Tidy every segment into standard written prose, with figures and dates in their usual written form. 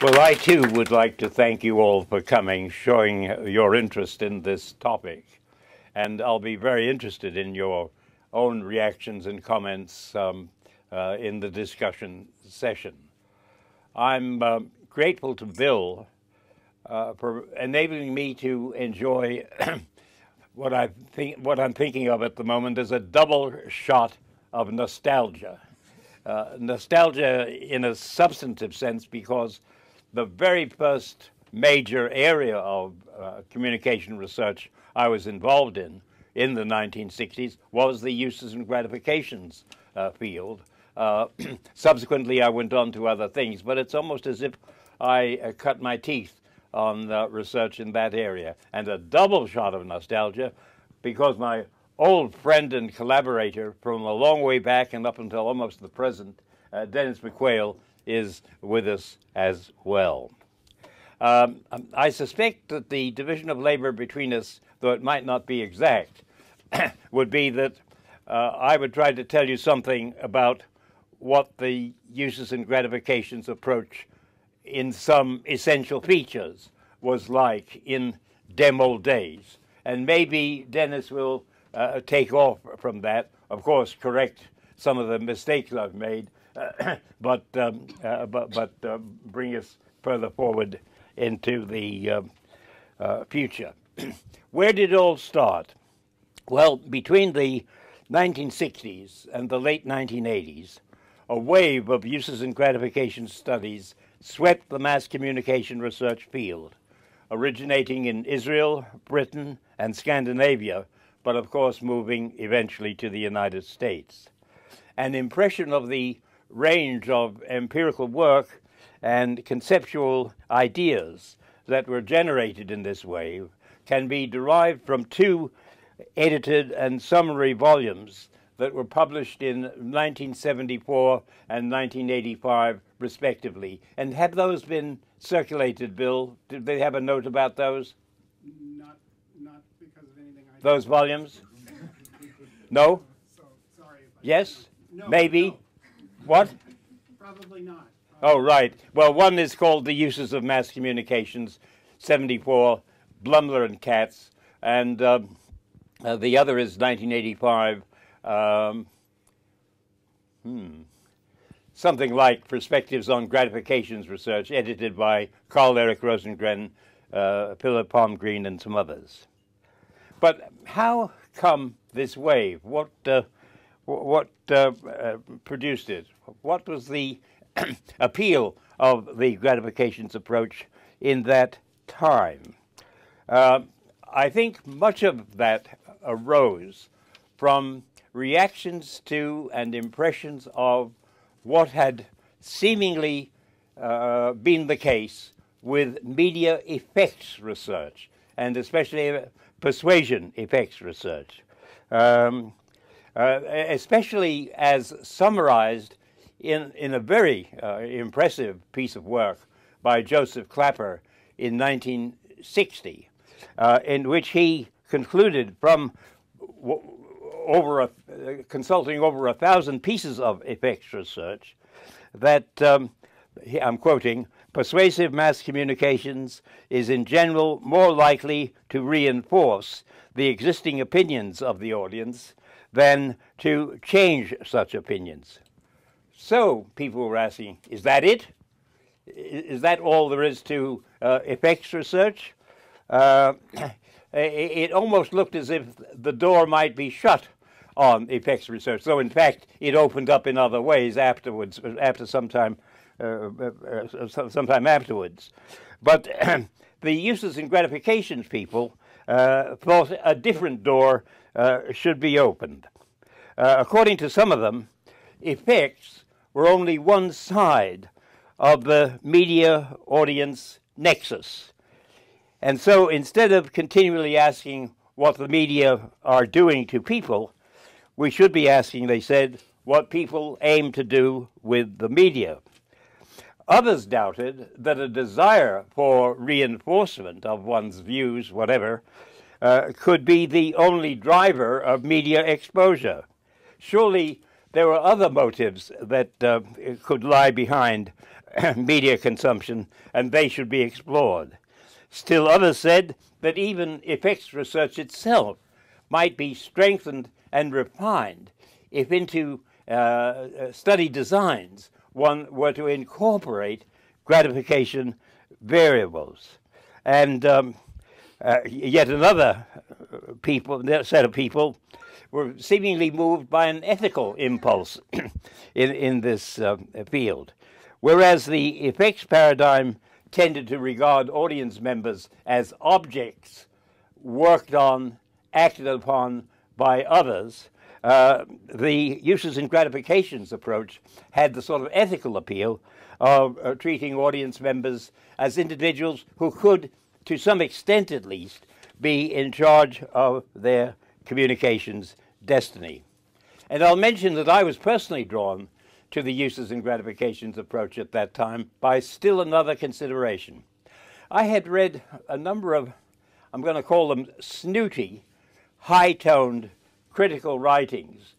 Well, I too would like to thank you all for coming, showing your interest in this topic. And I'll be very interested in your own reactions and comments in the discussion session. I'm grateful to Bill for enabling me to enjoy what I'm thinking of at the moment as a double shot of nostalgia. Nostalgia in a substantive sense, because the very first major area of communication research I was involved in the 1960s was the uses and gratifications field. Subsequently, I went on to other things, but it's almost as if I cut my teeth on research in that area. And a double shot of nostalgia, because my old friend and collaborator from a long way back and up until almost the present, Dennis McQuail, is with us as well. I suspect that the division of labor between us, though it might not be exact, would be that I would try to tell you something about what the uses and gratifications approach in some essential features was like in demo days. And maybe Dennis will take off from that, of course, correct some of the mistakes I've made, but bring us further forward into the future. Where did it all start? Well, between the 1960s and the late 1980s, a wave of uses and gratification studies swept the mass communication research field, originating in Israel, Britain, and Scandinavia, but of course moving eventually to the United States. An impression of the range of empirical work and conceptual ideas that were generated in this wave can be derived from two edited and summary volumes that were published in 1974 and 1985, respectively. And have those been circulated, Bill? Did they have a note about those? Not because of anything I did. Those volumes? No? So, sorry. Yes? No, Maybe? no. What? Probably not. Oh, right. Well, one is called The Uses of Mass Communications, 74, Blumler and Katz, and the other is 1985, something like Perspectives on Gratifications Research, edited by Carl Eric Rosengren, Philip Palmgreen, and some others. But how come this wave? What produced it? What was the appeal of the gratifications approach in that time? I think much of that arose from reactions to and impressions of what had seemingly been the case with media effects research, and especially persuasion effects research, especially as summarized in a very impressive piece of work by Joseph Clapper in 1960, in which he concluded from consulting over 1,000 pieces of effects research that, I'm quoting, persuasive mass communications is in general more likely to reinforce the existing opinions of the audience than to change such opinions. So people were asking, is that it? Is that all there is to effects research? It almost looked as if the door might be shut on effects research, though in fact it opened up in other ways afterwards, after sometime afterwards. But the uses and gratifications people thought a different door should be opened. According to some of them, effects were only one side of the media audience nexus. And so instead of continually asking what the media are doing to people, we should be asking, they said, what people aim to do with the media. Others doubted that a desire for reinforcement of one's views, whatever, could be the only driver of media exposure. Surely there were other motives that could lie behind media consumption, and they should be explored. Still others said that even effects research itself might be strengthened and refined if into study designs one were to incorporate gratification variables. And yet another set of people were seemingly moved by an ethical impulse in this field. Whereas the effects paradigm tended to regard audience members as objects worked on, acted upon by others, the uses and gratifications approach had the sort of ethical appeal of treating audience members as individuals who could, to some extent at least, be in charge of their communications destiny. And I'll mention that I was personally drawn to the uses and gratifications approach at that time by still another consideration. I had read a number of, I'm going to call them snooty, high-toned critical writings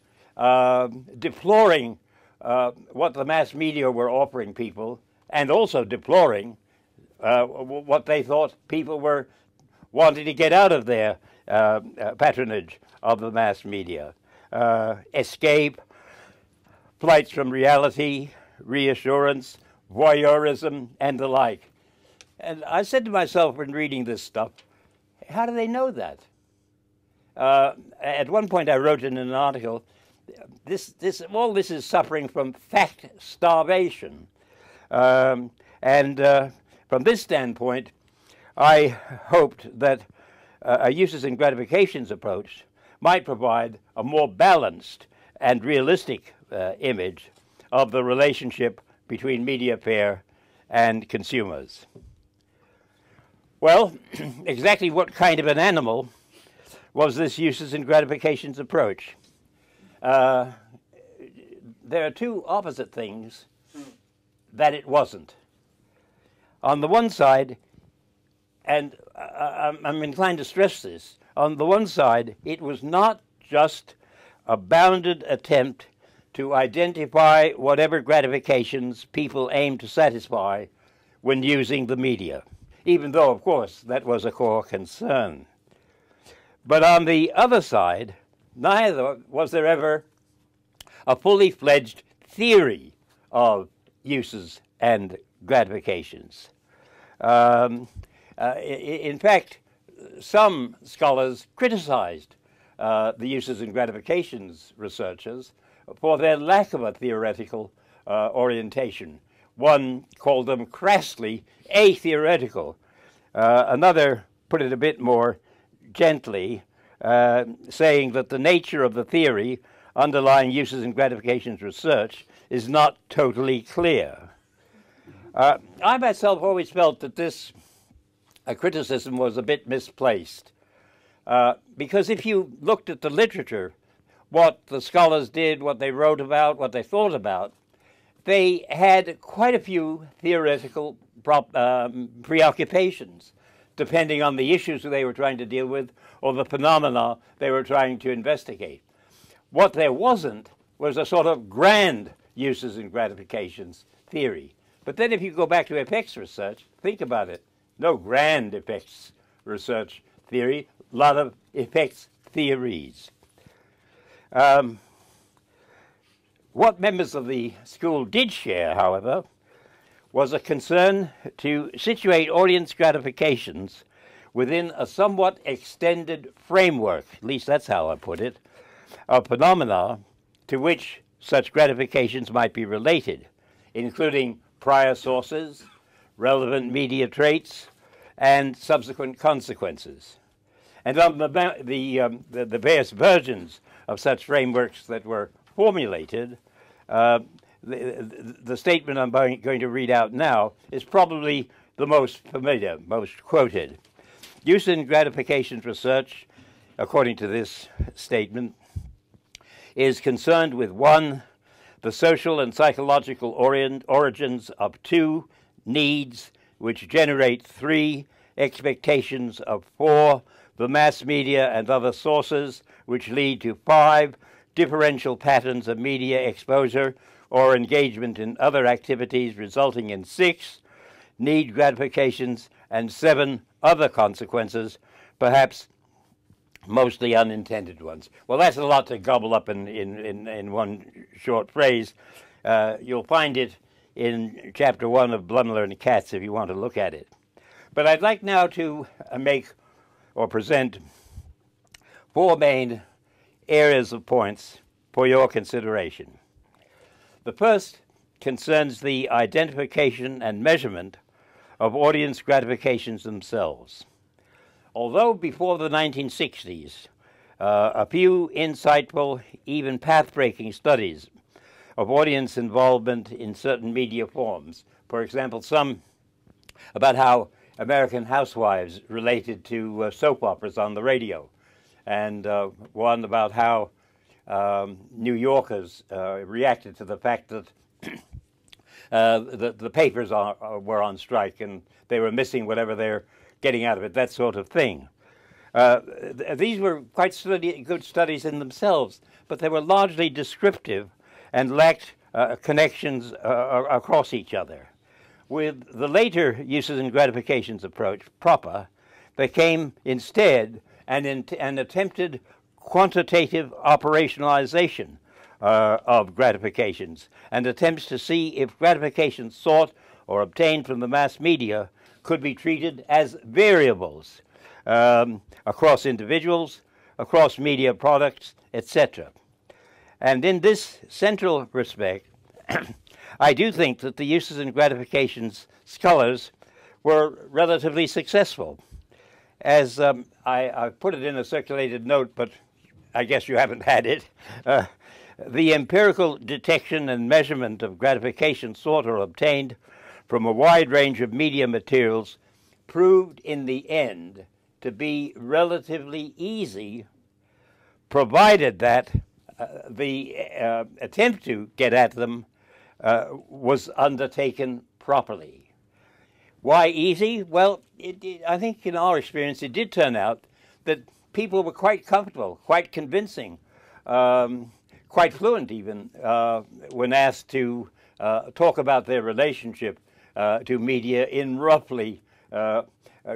deploring what the mass media were offering people, and also deploring what they thought people were wanting to get out of their patronage of the mass media. Escape, flights from reality, reassurance, voyeurism, and the like. And I said to myself when reading this stuff, how do they know that? At one point I wrote in an article, all this is suffering from fact starvation. From this standpoint, I hoped that a uses and gratifications approach might provide a more balanced and realistic image of the relationship between media fair and consumers. Well, exactly what kind of an animal was this uses and gratifications approach? There are two opposite things that it wasn't. On the one side, and I'm inclined to stress this, on the one side, it was not just a bounded attempt to identify whatever gratifications people aim to satisfy when using the media, even though, of course, that was a core concern. But on the other side, neither was there ever a fully fledged theory of uses and gratifications. In fact, some scholars criticized the uses and gratifications researchers for their lack of a theoretical orientation. One called them crassly atheoretical. Another put it a bit more gently, saying that the nature of the theory underlying uses and gratifications research is not totally clear. I myself always felt that this criticism was a bit misplaced, because if you looked at the literature, what the scholars did, what they wrote about, what they thought about, they had quite a few theoretical preoccupations, depending on the issues they were trying to deal with or the phenomena they were trying to investigate. What there wasn't was a sort of grand uses and gratifications theory. But then if you go back to effects research, think about it. No grand effects research theory, a lot of effects theories. What members of the school did share, however, was a concern to situate audience gratifications within a somewhat extended framework, at least that's how I put it, of phenomena to which such gratifications might be related, including prior sources, relevant media traits, and subsequent consequences. And on the various versions of such frameworks that were formulated, the statement I'm going to read out now is probably the most familiar, most quoted. Use and gratifications research, according to this statement, is concerned with 1, the social and psychological origins of 2, needs, which generate 3, expectations of 4, the mass media and other sources, which lead to 5, differential patterns of media exposure, or engagement in other activities, resulting in 6 need gratifications and 7 other consequences, perhaps mostly unintended ones. Well, that's a lot to gobble up in one short phrase. You'll find it in Chapter 1 of Blumler and Katz if you want to look at it. But I'd like now to make or present 4 main areas of points for your consideration. The first concerns the identification and measurement of audience gratifications themselves. Although before the 1960s, a few insightful, even path-breaking studies of audience involvement in certain media forms, for example, some about how American housewives related to soap operas on the radio, and one about how New Yorkers reacted to the fact that the papers were on strike and they were missing whatever they're getting out of it, that sort of thing. These were quite good studies in themselves, but they were largely descriptive and lacked connections across each other. With the later uses and gratifications approach proper, there came instead an attempted quantitative operationalization of gratifications and attempts to see if gratifications sought or obtained from the mass media could be treated as variables across individuals, across media products, etc. And in this central respect, I do think that the uses and gratifications scholars were relatively successful. As I put it in a circulated note, but I guess you haven't had it, the empirical detection and measurement of gratification sought or obtained from a wide range of media materials proved in the end to be relatively easy, provided that the attempt to get at them was undertaken properly. Why easy? Well, I think in our experience it did turn out that people were quite comfortable, quite convincing, quite fluent even, when asked to talk about their relationship to media in roughly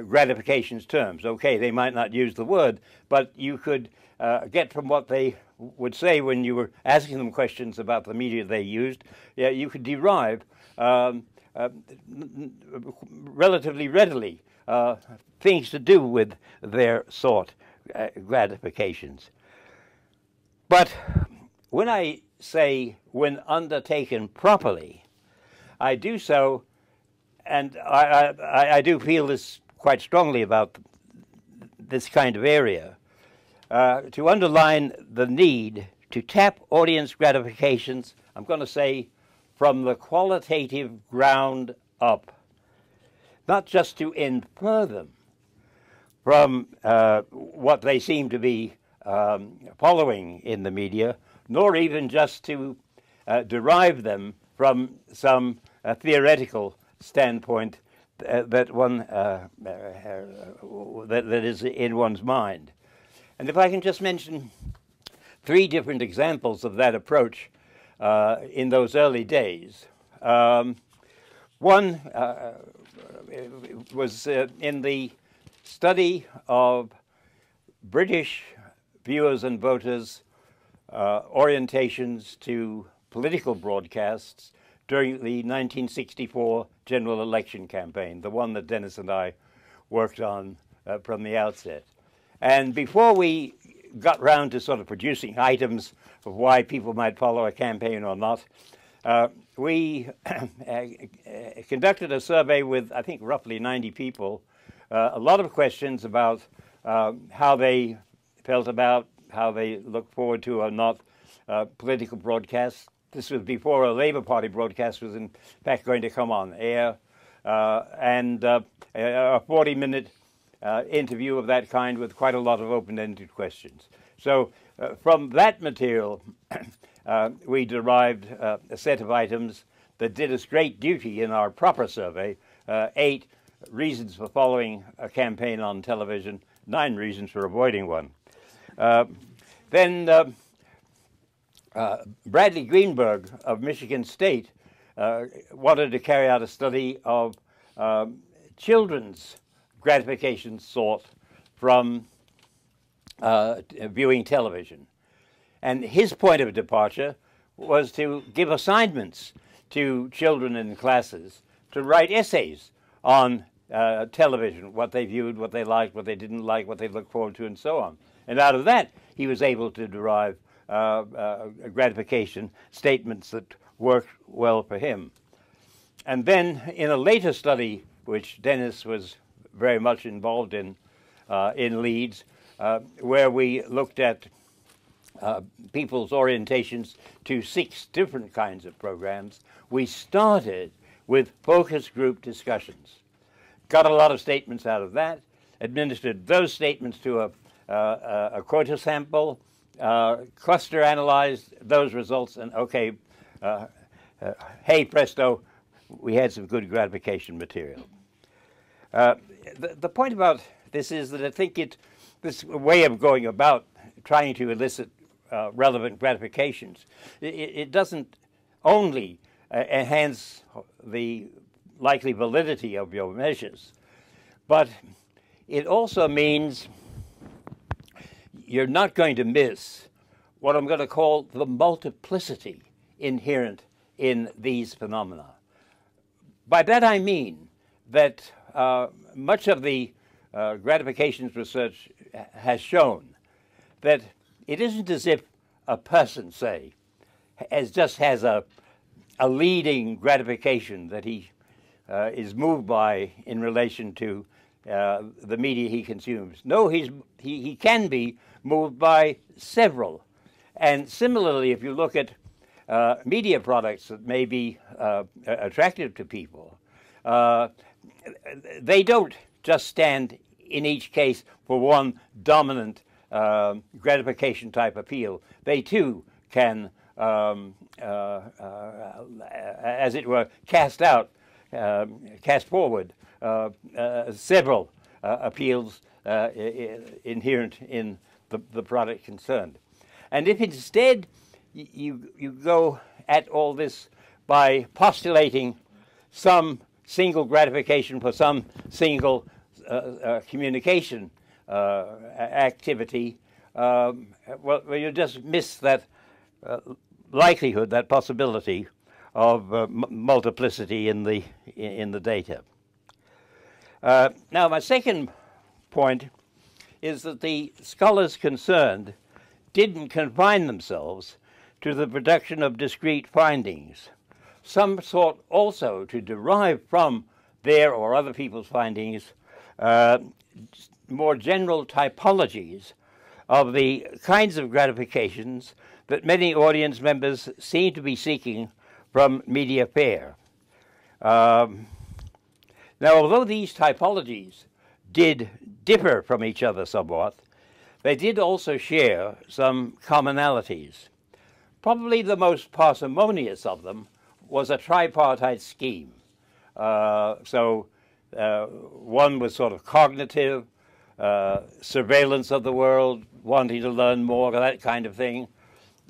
gratifications terms. Okay, they might not use the word, but you could get from what they would say when you were asking them questions about the media they used, you could derive relatively readily things to do with their sought gratifications. But when I say when undertaken properly, I do so, and I do feel this quite strongly about this kind of area, to underline the need to tap audience gratifications, I'm going to say, from the qualitative ground up, not just to infer them from what they seem to be following in the media, nor even just to derive them from some theoretical standpoint that is in one's mind. And if I can just mention 3 different examples of that approach in those early days. One was in the study of British viewers and voters' orientations to political broadcasts during the 1964 general election campaign, the one that Dennis and I worked on from the outset. And before we got round to sort of producing items of why people might follow a campaign or not, we conducted a survey with, I think, roughly 90 people, a lot of questions about how they felt about, how they looked forward to or not political broadcasts. This was before a Labour Party broadcast was in fact going to come on air, and a 40-minute interview of that kind with quite a lot of open-ended questions. So from that material, we derived a set of items that did us great duty in our proper survey, 8 reasons for following a campaign on television, 9 reasons for avoiding one. Then Bradley Greenberg of Michigan State wanted to carry out a study of children's gratification sought from viewing television. And his point of departure was to give assignments to children in classes to write essays on television, what they viewed, what they liked, what they didn't like, what they looked forward to, and so on. And out of that, he was able to derive gratification statements that worked well for him. And then in a later study, which Dennis was very much involved in Leeds, where we looked at people's orientations to 6 different kinds of programs, we started with focus group discussions. Got a lot of statements out of that, administered those statements to a quota sample, cluster analyzed those results, and okay, hey presto, we had some good gratification material. The point about this is that I think this way of going about trying to elicit relevant gratifications, it doesn't only enhance the likely validity of your measures, but it also means you're not going to miss what I'm going to call the multiplicity inherent in these phenomena. By that I mean that much of the gratifications research has shown that it isn't as if a person, say, just has a leading gratification that he is moved by in relation to the media he consumes. No, he can be moved by several. And similarly, if you look at media products that may be attractive to people, they don't just stand in each case for one dominant gratification type appeal. They too can, as it were, cast forward several appeals inherent in the product concerned. And if instead you go at all this by postulating some single gratification for some single communication activity, well, you just miss that likelihood, that possibility of multiplicity in the data. Now, my second point is that the scholars concerned didn't confine themselves to the production of discrete findings. Some sought also to derive from their or other people's findings more general typologies of the kinds of gratifications that many audience members seem to be seeking from media fare. Now, although these typologies did differ from each other somewhat, they did also share some commonalities. Probably the most parsimonious of them was a tripartite scheme. One was sort of cognitive, surveillance of the world, wanting to learn more, that kind of thing.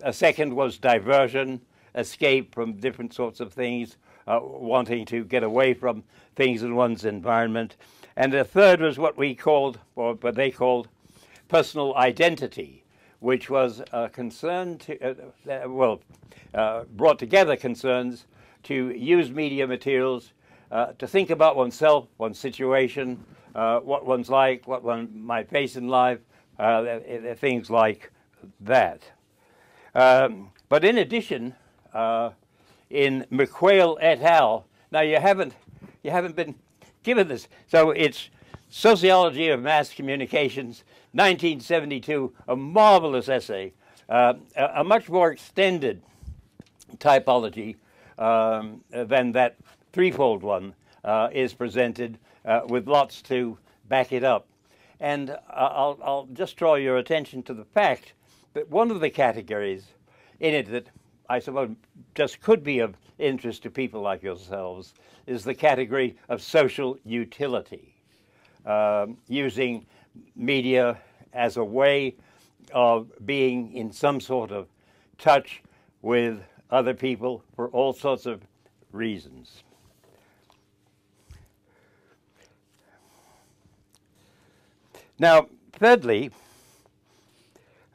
A second was diversion, escape from different sorts of things, wanting to get away from things in one's environment. And a third was what we called, or what they called, personal identity, which was a concern to, brought together concerns to use media materials to think about oneself, one's situation, what one's like, what one might face in life, things like that. But in addition, in McQuail et al., now you haven't been given this, so it's Sociology of Mass Communications, 1972, a marvelous essay, a much more extended typology than that threefold one is presented, with lots to back it up. And I'll just draw your attention to the fact that one of the categories in it that I suppose just could be of interest to people like yourselves is the category of social utility, using media as a way of being in some sort of touch with other people for all sorts of reasons. Now, thirdly,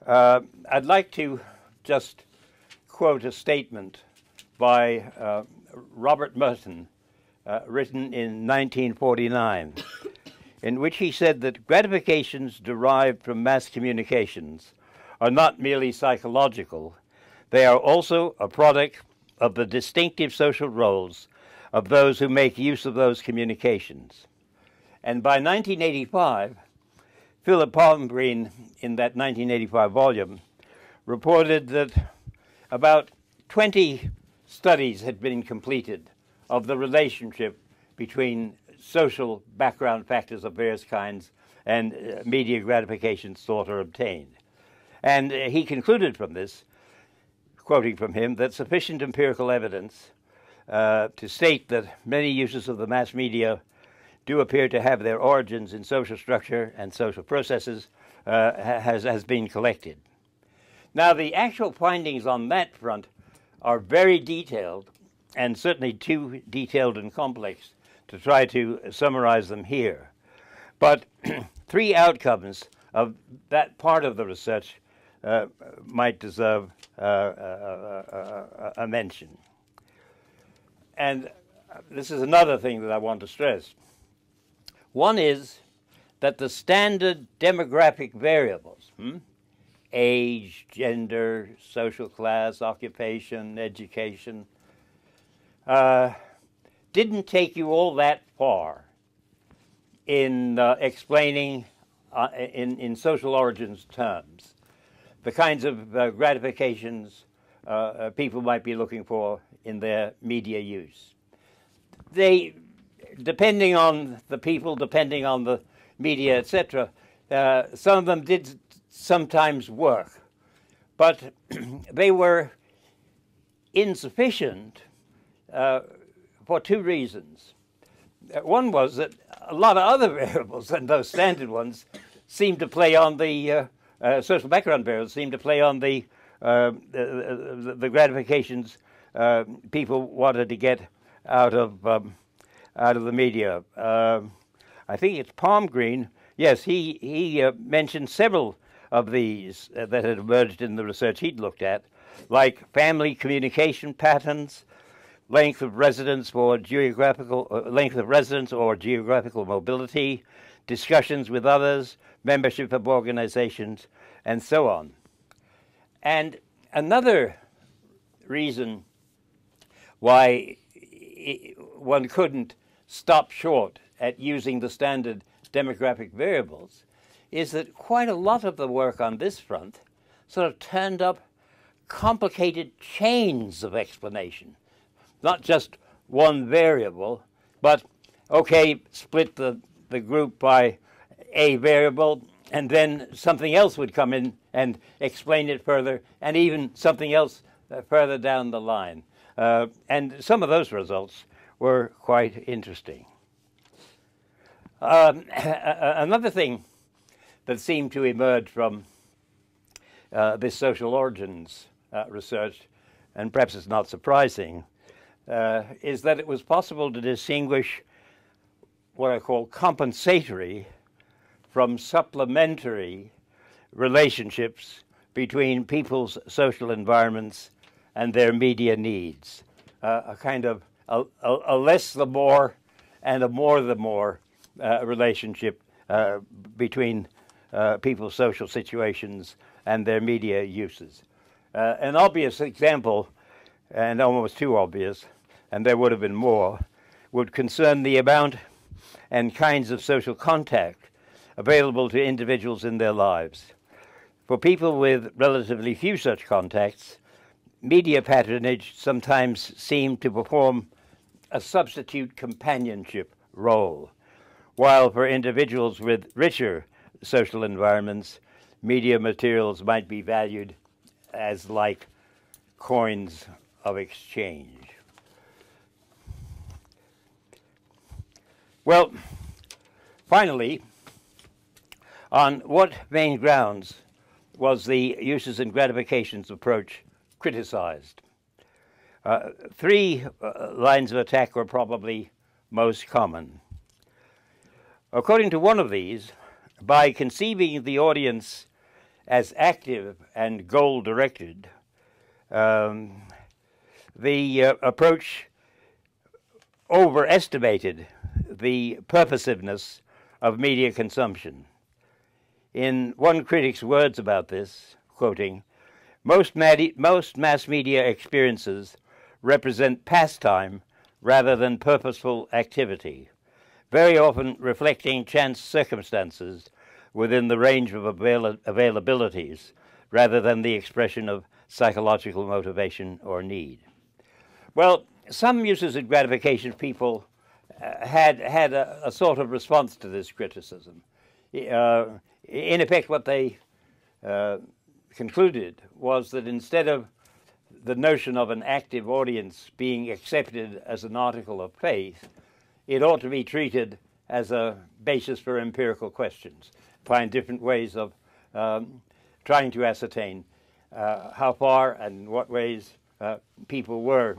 I'd like to just quote a statement by Robert Merton, written in 1949, in which he said that gratifications derived from mass communications are not merely psychological, they are also a product of the distinctive social roles of those who make use of those communications. And by 1985, Philip Palmgreen, in that 1985 volume, reported that about 20 studies had been completed of the relationship between social background factors of various kinds and media gratifications sought or obtained. And he concluded from this, quoting from him, that sufficient empirical evidence to state that many uses of the mass media do appear to have their origins in social structure and social processes has been collected. Now, the actual findings on that front are very detailed, and certainly too detailed and complex to try to summarize them here. But three outcomes of that part of the research might deserve a mention. And this is another thing that I want to stress. One is that the standard demographic variables, age, gender, social class, occupation, education, didn't take you all that far in explaining in social origins terms the kinds of gratifications people might be looking for in their media use. They, depending on the people, depending on the media, etc., some of them did sometimes work, but they were insufficient for two reasons. One was that a lot of other variables than those standard ones seemed to play on the social background variables, seemed to play on the gratifications people wanted to get out of the media. I think it's Palmgreen. Yes, he mentioned several of these that had emerged in the research he'd looked at, like family communication patterns, length of residence or geographical mobility, discussions with others, membership of organizations, and so on. And another reason why one couldn't stop short at using the standard demographic variables is that quite a lot of the work on this front sort of turned up complicated chains of explanation. Not just one variable, but, okay, split the group by a variable, and then something else would come in and explain it further, and even something else further down the line. And some of those results were quite interesting. Another thing that seemed to emerge from this social origins research, and perhaps it's not surprising, is that it was possible to distinguish what I call compensatory from supplementary relationships between people's social environments and their media needs. A kind of a less the more and a more the more relationship between people's social situations and their media uses. An obvious example, and almost too obvious, and there would have been more, would concern the amount and kinds of social contact available to individuals in their lives. For people with relatively few such contacts, media patronage sometimes seemed to perform a substitute companionship role, while for individuals with richer social environments, media materials might be valued as like coins of exchange. Well, finally, on what main grounds was the uses and gratifications approach criticized. Three lines of attack were probably most common. According to one of these, by conceiving the audience as active and goal-directed, the approach overestimated the purposiveness of media consumption. In one critic's words about this, quoting, most mass media experiences represent pastime rather than purposeful activity, very often reflecting chance circumstances within the range of availabilities rather than the expression of psychological motivation or need. Well, some uses of gratification people had a sort of response to this criticism. In effect, what they concluded was that instead of the notion of an active audience being accepted as an article of faith, it ought to be treated as a basis for empirical questions, find different ways of trying to ascertain how far and in what ways people were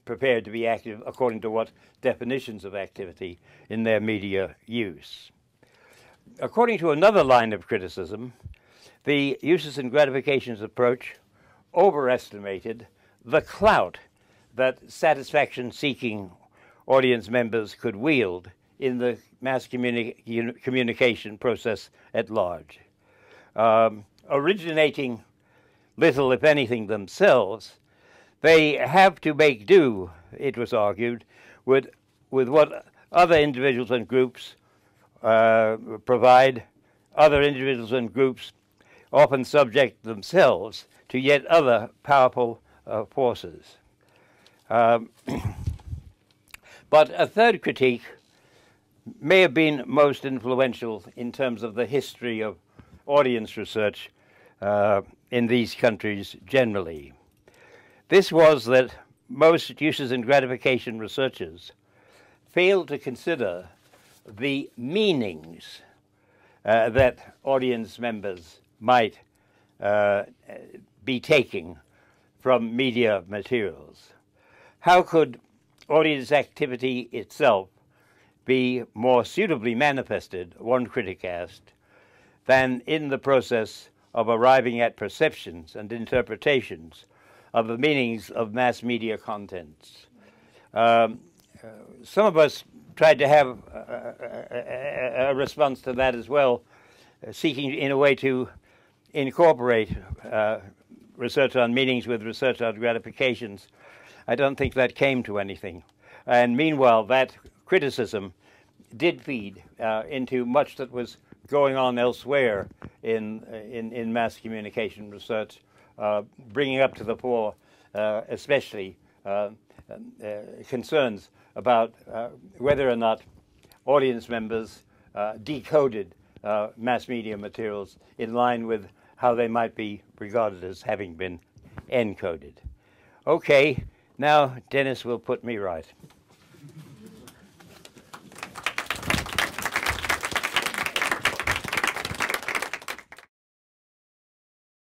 prepared to be active according to what definitions of activity in their media use. According to another line of criticism, the uses and gratifications approach overestimated the clout that satisfaction-seeking audience members could wield in the mass communication process at large. Originating little, if anything, themselves, they have to make do, it was argued, with what other individuals and groups provide. Other individuals and groups often subject themselves to yet other powerful forces. But a third critique may have been most influential in terms of the history of audience research in these countries generally. This was that most uses and gratification researchers failed to consider the meanings that audience members might be taking from media materials. How could audience activity itself be more suitably manifested, one critic asked, than in the process of arriving at perceptions and interpretations of the meanings of mass media contents? Some of us tried to have a response to that as well, seeking in a way to incorporate research on meanings with research on gratifications. I don't think that came to anything. And meanwhile, that criticism did feed into much that was going on elsewhere in mass communication research, bringing up to the fore especially concerns about whether or not audience members decoded mass media materials in line with how they might be regarded as having been encoded. Okay, now Dennis will put me right.